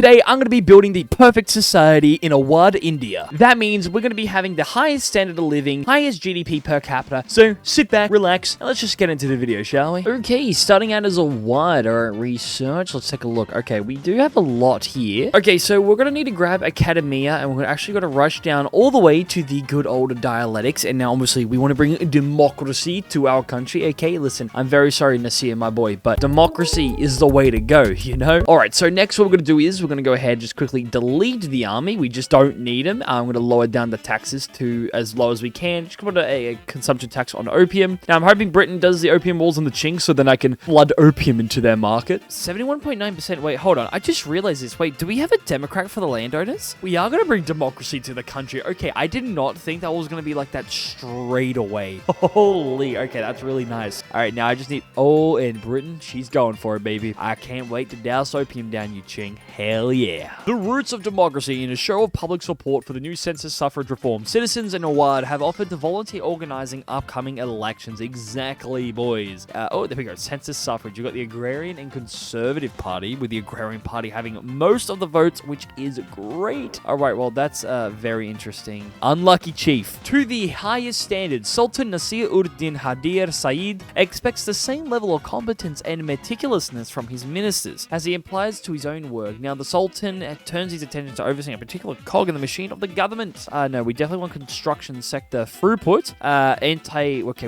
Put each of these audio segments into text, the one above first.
Today, I'm going to be building the perfect society in Awadh, India. That means we're going to be having the highest standard of living, highest GDP per capita. So sit back, relax, and let's just get into the video, shall we? Okay, starting out as Awadh. Alright, research. Let's take a look. Okay, we do have a lot here. Okay, so we're going to need to grab academia, and we're actually going to rush down all the way to the good old dialectics. And now, obviously, we want to bring democracy to our country. Okay, listen, I'm very sorry, Nasir, my boy, but democracy is the way to go, you know? Alright, so next what we're going to do is we're going to go ahead and just quickly delete the army. We just don't need them. I'm going to lower down the taxes to as low as we can. Just put a consumption tax on opium. Now, I'm hoping Britain does the opium walls on the Ching so then I can flood opium into their market. 71.9%. Wait, hold on. I just realized this. Wait, do we have a Democrat for the landowners? We are going to bring democracy to the country. Okay, I did not think that was going to be like that straight away. Holy, okay, that's really nice. All right, now I just need... Oh, and Britain, she's going for it, baby. I can't wait to douse opium down you, Ching. Hell yeah. The roots of democracy. In a show of public support for the new census suffrage reform, citizens in Awadh have offered to volunteer organizing upcoming elections. Exactly, boys. Oh, there we go. Census suffrage. You've got the Agrarian and Conservative Party, with the Agrarian Party having most of the votes, which is great. All right, well, that's very interesting. Unlucky chief. To the highest standards, Sultan Nasir-ud-Din Hadir Said expects the same level of competence and meticulousness from his ministers as he applies to his own work. Now, the Sultan turns his attention to overseeing a particular cog in the machine of the government. No, we definitely want construction sector throughput.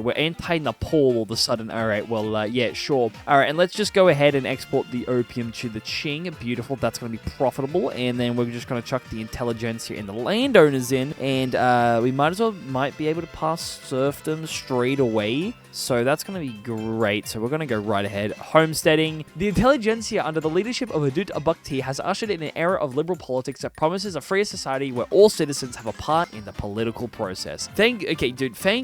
We're anti-Nepal all of a sudden. All right, well, yeah, sure. All right, and let's just go ahead and export the opium to the Ching. Beautiful. That's going to be profitable. And then we're just going to chuck the intelligentsia and the landowners in. And we might be able to pass serfdom straight away. So that's going to be great. So we're going to go right ahead. Homesteading. The intelligentsia under the leadership of Adut Abakti has ushered in an era of liberal politics that promises a freer society where all citizens have a part in the political process. Thank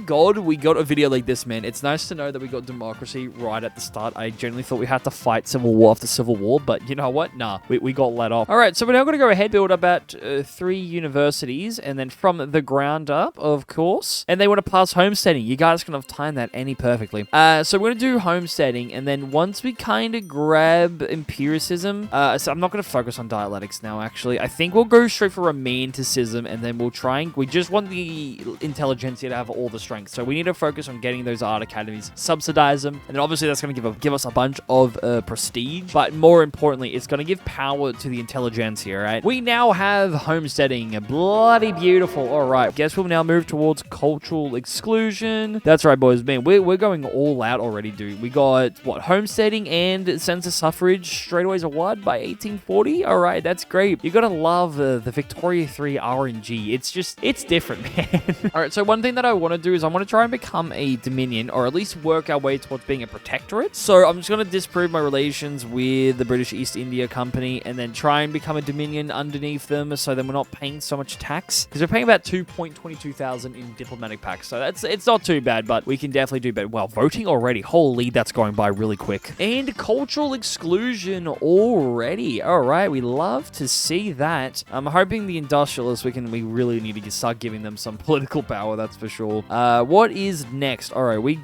God we got a video like this, man. It's nice to know that we got democracy right at the start. I generally thought we had to fight civil war after civil war, but you know what? Nah, we got let off. All right, so we're now going to go ahead, build about 3 universities, and then from the ground up, of course. And they want to pass homesteading. You guys can have timed that perfectly. So we're going to do homesteading, and then once we kind of grab empiricism, so I'm not going to focus on dialectics now, actually. I think we'll go straight for romanticism, and then we just want the intelligentsia to have all the strength. So we need to focus on getting those art academies, subsidize them, and then obviously that's going to give us a bunch of prestige, but more importantly, it's going to give power to the intelligentsia, right? We now have homesteading. Bloody beautiful. All right, guess we'll now move towards cultural exclusion. That's right, boys. Man, we're going all out already, dude. We got, what, homesteading and census suffrage straight away as a what by 1840? All right, that's great. You gotta love the Victoria 3 RNG. It's different, man. All right, so one thing that I want to do is I want to try and become a dominion, or at least work our way towards being a protectorate. So I'm just going to disprove my relations with the British East India Company and then try and become a dominion underneath them so then we're not paying so much tax. Because we're paying about 2.22 thousand in diplomatic packs. So it's not too bad, but we can definitely do better. Wow, voting already. Holy, that's going by really quick. And cultural exclusion already. All right, we love to see that. I'm hoping the industrialists, we really need to start giving them some political power, that's for sure. What is next? All right, we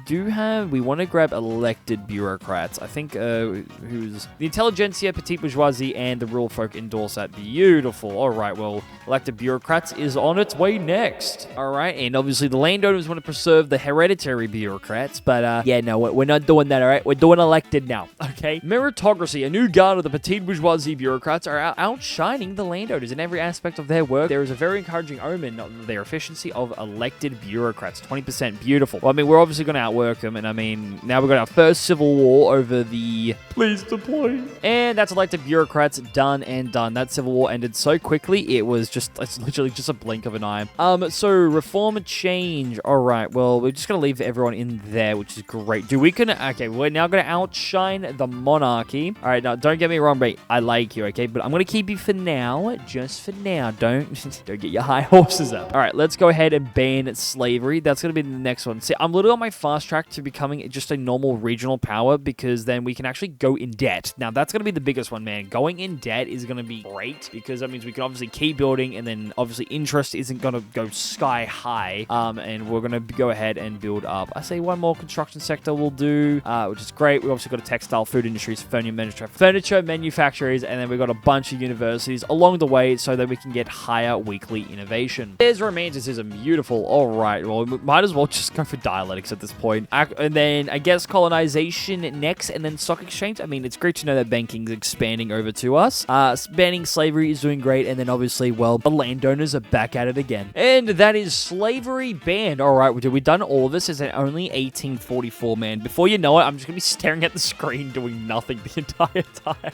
want to grab elected bureaucrats. I think, who's the intelligentsia, petite bourgeoisie, and the rural folk endorse that. Beautiful. All right, well, elected bureaucrats is on its way next. All right, and obviously the landowners want to preserve the hereditary bureaucrats, but yeah, no, we're not doing that, all right? We're doing elected now, okay? Meritocracy, a new guard of the petite bourgeoisie bureaucrats are outshining the landowners in every aspect of their work. There is a very encouraging omen of their efficiency of elected bureaucrats. 20%, beautiful. Well, I mean, we're obviously going to outwork them, and I mean, now we've got our first civil war over the... Please deploy. And that's elected bureaucrats done and done. That civil war ended so quickly, it's literally just a blink of an eye. So reform and change. All right, well, we're just going to leave everyone in there, which is great. Okay, we're now going to outshine the monarchy. All right, now, don't get me wrong, mate. I like you, okay? But I'm going to keep you for now. Just for now. Don't get your high horses up. All right, let's go ahead and ban slavery. That's going to be the next one. See, I'm literally on my fast track to becoming just a normal regional power because then we can actually go in debt. Now, that's going to be the biggest one, man. Going in debt is going to be great because that means we can obviously keep building and then obviously interest isn't going to go sky high. And we're going to go ahead and build up. I say 1 one more construction sector will do, which is great. We've also got a textile, food industries, furniture manufacturers, and then we've got a bunch of universities along the way so that we can get higher weekly innovation. There's romanticism. Beautiful. All right. Well, we might as well just go for dialectics at this point. And then I guess colonization next, and then stock exchange. I mean, it's great to know that banking's expanding over to us. Banning slavery is doing great, and then obviously, well, the landowners are back at it again. And that is slavery banned. All right, we've done all of this. Is only 1844, man. Before you know it, I'm just gonna be staring at the screen doing nothing the entire time.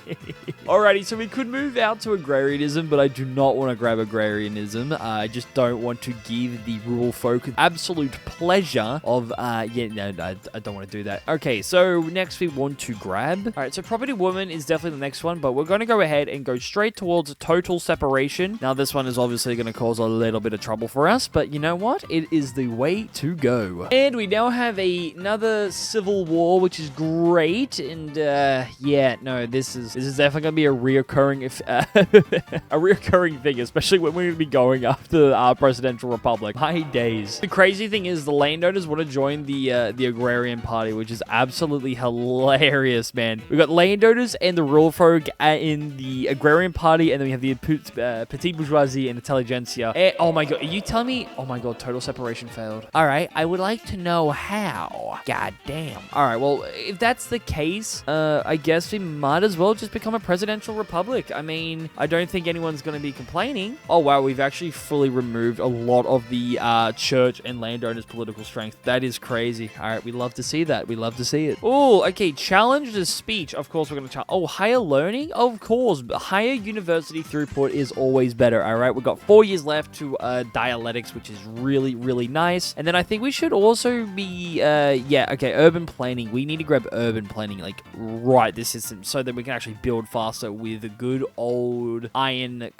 Alrighty, so we could move out to agrarianism, but I do not want to grab agrarianism. I just don't want to give the rural folk absolute pleasure of, I don't want to do that. Okay, so next we want to grab. All right, so property woman is definitely the next one, but we're going to go ahead and go straight towards total separation. Now, this one is obviously going to cause a little bit of trouble for us, but you know what? It is the way to go. And we now have another civil war, which is great. And yeah, no, this is definitely going to be a reoccurring a reoccurring thing, especially when we're going to be going after our presidential republic. My days. The crazy thing is the landowners want to join the agrarian party, which is absolutely hilarious, man. We've got landowners and the rural folk in the agrarian party, and then we have the petite bourgeoisie and intelligentsia. Oh my god, are you telling me? Oh my god, total separation failed. All right, I would like to know how. God damn. All right, well, if that's the case, I guess we might as well just become a presidential republic. I mean, I don't think anyone's going to be complaining. Oh wow, we've actually fully removed a lot of the church and landowners' political strength. That is crazy. All right, we love to see that. We love to see it. Oh, okay. Challenge the speech. Of course, we're going to challenge. Oh, higher learning? Of course. Higher university throughput is always better. All right, we've got 4 years left to dialectics, which is really, really nice. And then I think we should also be, urban planning. We need to grab urban planning, like, right this system, so that we can actually build faster with good old iron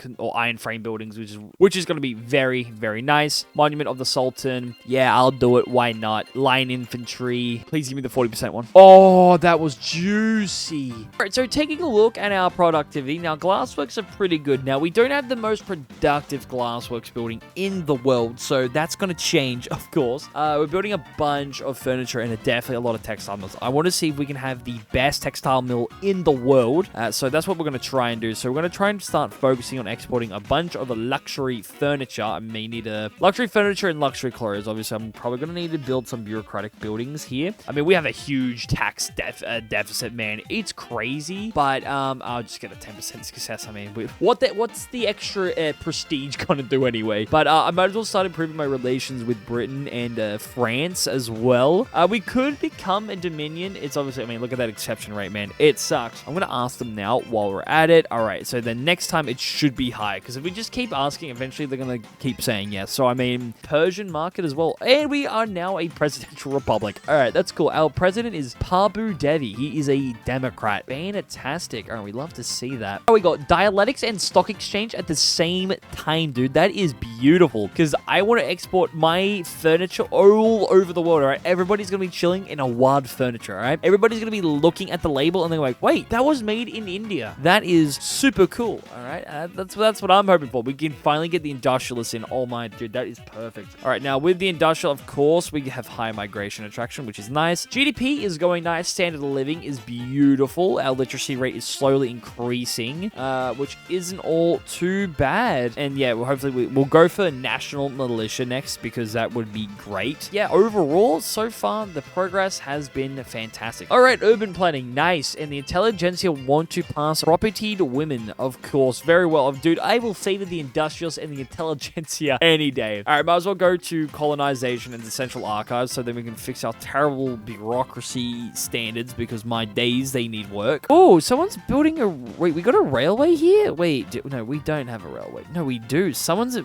frame buildings, which is going to be very, very nice. Monument of the Sultan. Yeah, I'll do it. Why not? Line infantry. Please give me the 40% one. Oh, that was juicy. All right, so taking a look at our productivity. Now, glassworks are pretty good. Now, we don't have the most productive glassworks building in the world, so that's going to change, of course. We're building a bunch of furniture and definitely a lot of textile mills. I want to see if we can have the best textile mill in the world. So that's what we're going to try and do. So we're going to try and start focusing on exporting a bunch of the luxury furniture. I may need luxury furniture and luxury clothes. Obviously, I'm probably going to need to build some bureaucratic buildings here. I mean, we have a huge tax deficit, man. It's crazy, but I'll just get a 10% success. I mean, what's the extra prestige going to do anyway? But I might as well start improving my relations with Britain and France as well. We could become a dominion. It's obviously, I mean, look at that exception rate, man. It sucks. I'm going to ask them now while we're at it. All right, so then next time it should be high, because if we just keep asking, eventually they're going to keep saying yes. So, I mean, Persian market as well. And we are now a presidential republic. All right, that's cool. Our president is Prabhu Devi. He is a Democrat. Fantastic. All right, we love to see that. Oh, we got dialectics and stock exchange at the same time, dude. That is beautiful, because I want to export my furniture all over the world, all right? Everybody's going to be chilling in Awadh furniture, all right? Everybody's going to be looking at the label and they're like, wait, that was made in India. That is super cool, all right? That's what I'm hoping for. We can finally get the industrialists in. Oh my, dude, that is perfect. All right, now with the industrial, of course, we have high migration attraction, which is nice. GDP is going nice. Standard of living is beautiful. Our literacy rate is slowly increasing, which isn't all too bad. And yeah, well, hopefully we'll go for national militia next, because that would be great. Yeah, overall, so far, the progress has been fantastic. All right, urban planning, nice. And the intelligentsia want to pass propertied women, of course. Very well. Dude, I will say to the industrials and the intelligentsia any day. All right, might as well go to colonization and the central archives, so then we can fix our terrible bureaucracy standards, because my days, they need work. Oh, someone's building wait, we got a railway here? Wait, no, we don't have a railway. No, we do.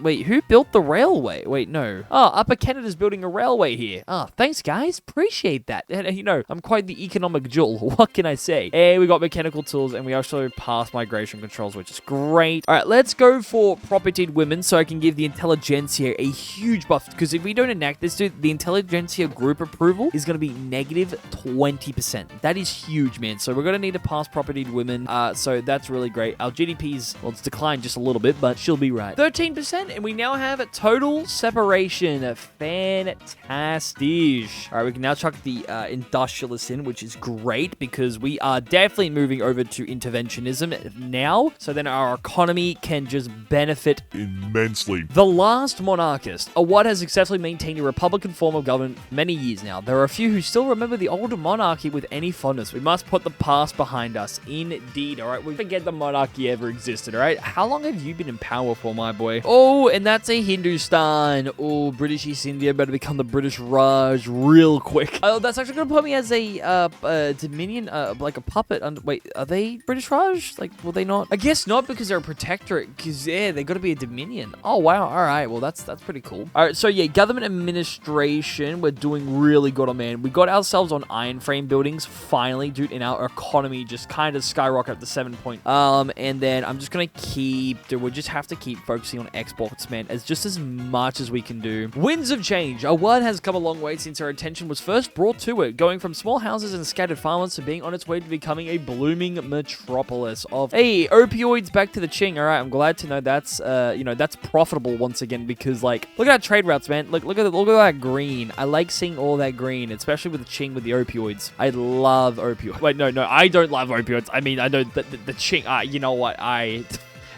Wait, who built the railway? Wait, no. Oh, Upper Canada's building a railway here. Oh, thanks, guys. Appreciate that. And, you know, I'm quite the economic jewel. What can I say? And we got mechanical tools, and we also passed migration controls, which is great. All right, let's go for propertied women, so I can give the intelligentsia a huge buff, because if we don't enact this, dude, the intelligentsia group approval is going to be negative 20%. That is huge, man. So we're going to need to pass propertied women. So that's really great. Our GDP's, well, it's declined just a little bit, but she'll be right. 13%, and we now have a total separation. Fantastic. British. All right, we can now chuck the industrialists in, which is great because we are definitely moving over to interventionism now. So then our economy can just benefit immensely. The last monarchist. Awadh has successfully maintained a republican form of government for many years now. There are a few who still remember the older monarchy with any fondness. We must put the past behind us. Indeed, all right? We forget the monarchy ever existed, all right? How long have you been in power for, my boy? Oh, and that's a Hindustan. Oh, British East India better become the British Raj real quick. Oh, that's actually going to put me as a Dominion, like a puppet. Wait, are they British Raj? Like, will they not? I guess not because they're a protectorate. Because, yeah, they got to be a Dominion. Oh, wow. All right. Well, that's pretty cool. All right. So, yeah, government administration. We're doing really good, man. We got ourselves on iron frame buildings finally, dude, and our economy just kind of skyrocketed to 7 point. And then I'm just going to keep, dude, we'll just have to keep focusing on exports, man, as just as much as we can do. Winds of change. Awadh has come a long way since our attention was first brought to it, going from small houses and scattered farmlands to being on its way to becoming a blooming metropolis of, hey, opioids back to the Ching. All right, I'm glad to know that's, that's profitable once again because, like, look at our trade routes, man. Look at that green. I like seeing all that green, especially with the Ching with the opioids. I love opioids. Wait, no, I don't love opioids. I mean, I know the Ching. You know what?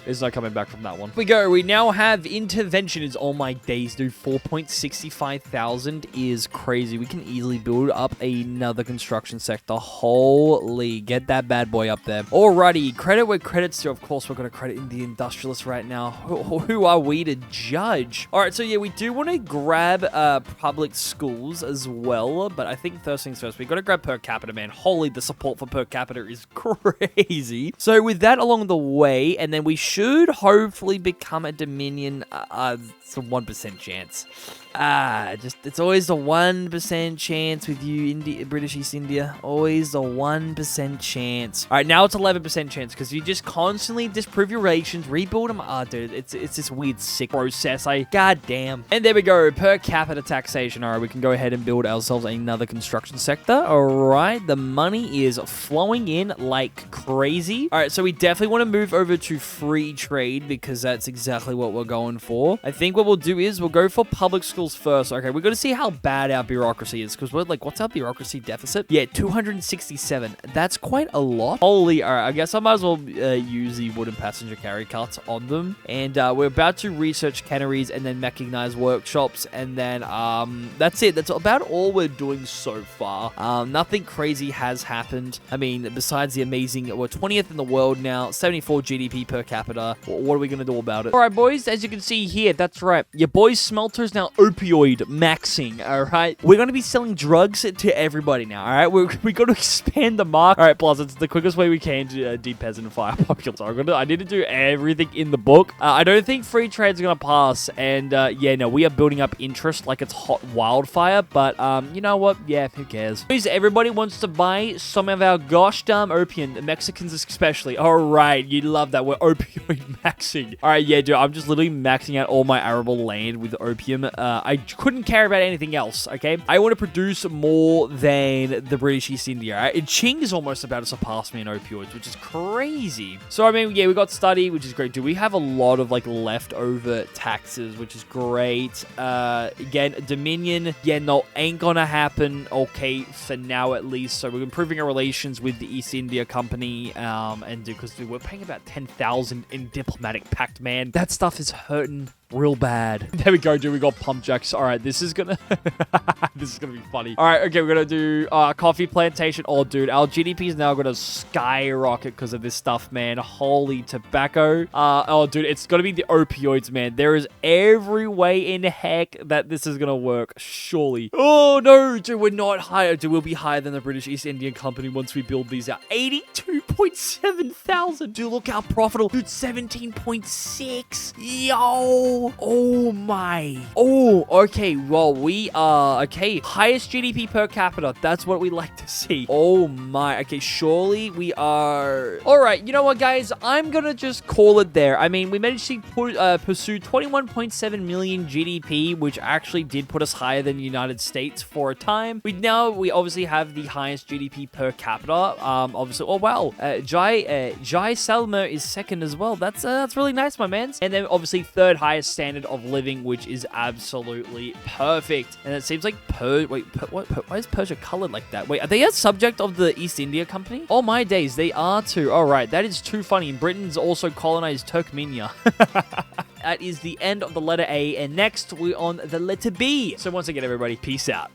There's no coming back from that one. We now have intervention. Is all my days, dude. 4.65 thousand is crazy. We can easily build up another construction sector. Holy, get that bad boy up there. Alrighty, credit where credit's due. Of course, we're going to credit in the industrialists right now. Who are we to judge? Alright, so yeah, we do want to grab public schools as well, but I think first things first, we got to grab per capita, man. Holy, the support for per capita is crazy. So with that along the way, and then we should hopefully become a Dominion. It's a 1% chance. It's always a 1% chance with you, British East India. Always a 1% chance. All right, now it's 11% chance because you just constantly disprove your relations, rebuild them. Dude, it's this weird sick process. Goddamn. And there we go, per capita taxation. All right, we can go ahead and build ourselves another construction sector. All right, the money is flowing in like crazy. All right, so we definitely want to move over to free trade because that's exactly what we're going for. I think what we'll do is we'll go for public schools first. Okay, we've got to see how bad our bureaucracy is because we're like, what's our bureaucracy deficit? Yeah, 267. That's quite a lot. Holy, all right, I guess I might as well use the wooden passenger carry carts on them. And we're about to research canneries and then mechanized workshops. And then that's it. That's about all we're doing so far. Nothing crazy has happened. I mean, besides the amazing, we're 20th in the world now, 74 GDP per capita. What are we going to do about it? All right, boys, as you can see here, that's right. Your boy's smelter's now opioid maxing, all right? We're going to be selling drugs to everybody now, all right? We got to expand the market. All right, plus, it's the quickest way we can to de-peasantfy populace. I need to do everything in the book. I don't think free trade's going to pass, and yeah, no, we are building up interest like it's hot wildfire, but you know what? Yeah, who cares? Please, everybody wants to buy some of our gosh darn opium, the Mexicans especially. All right, you love that. We're opioid maxing. All right, yeah, dude, I'm just literally maxing out all my arable land with opium. I couldn't care about anything else, okay? I want to produce more than the British East India, right? And Ching is almost about to surpass me in opioids, which is crazy. So, I mean, yeah, we got study, which is great. Do we have a lot of, like, leftover taxes, which is great. Again, Dominion, yeah, no, ain't gonna happen, okay, for now at least. So, we're improving our relations with the East India Company, and because we're paying about 10,000 in diplomatic pact, man. That stuff is hurting real bad. There we go, dude. We got pump jacks. All right, this is gonna this is gonna be funny. All right, okay, we're gonna do coffee plantation. Oh, dude, our GDP is now gonna skyrocket because of this stuff, man. Holy tobacco. Oh, dude, it's gonna be the opioids, man. There is every way in heck that this is gonna work, surely. Oh no, dude, we're not higher. Dude, we'll be higher than the British East Indian Company once we build these out. 82.7 thousand. Dude, look how profitable. Dude, 17.6. Yo. Oh my. Oh, okay. Well, we are, okay. Highest GDP per capita. That's what we like to see. Oh my. Okay, surely we are. All right. You know what, guys? I'm going to just call it there. I mean, we managed to pursue 21.7 million GDP, which actually did put us higher than the United States for a time. We obviously have the highest GDP per capita. Obviously, oh wow. Jai Salmer is second as well. That's really nice, my man. And then obviously third highest standard of living, which is absolutely perfect. And it seems like why is Persia colored like that? Wait, are they a subject of the East India Company? Oh my days, they are too. All right, that is too funny. Britain's also colonized Turkmenia. That is the end of the letter A, and next we're on the letter B. So once again, everybody, peace out.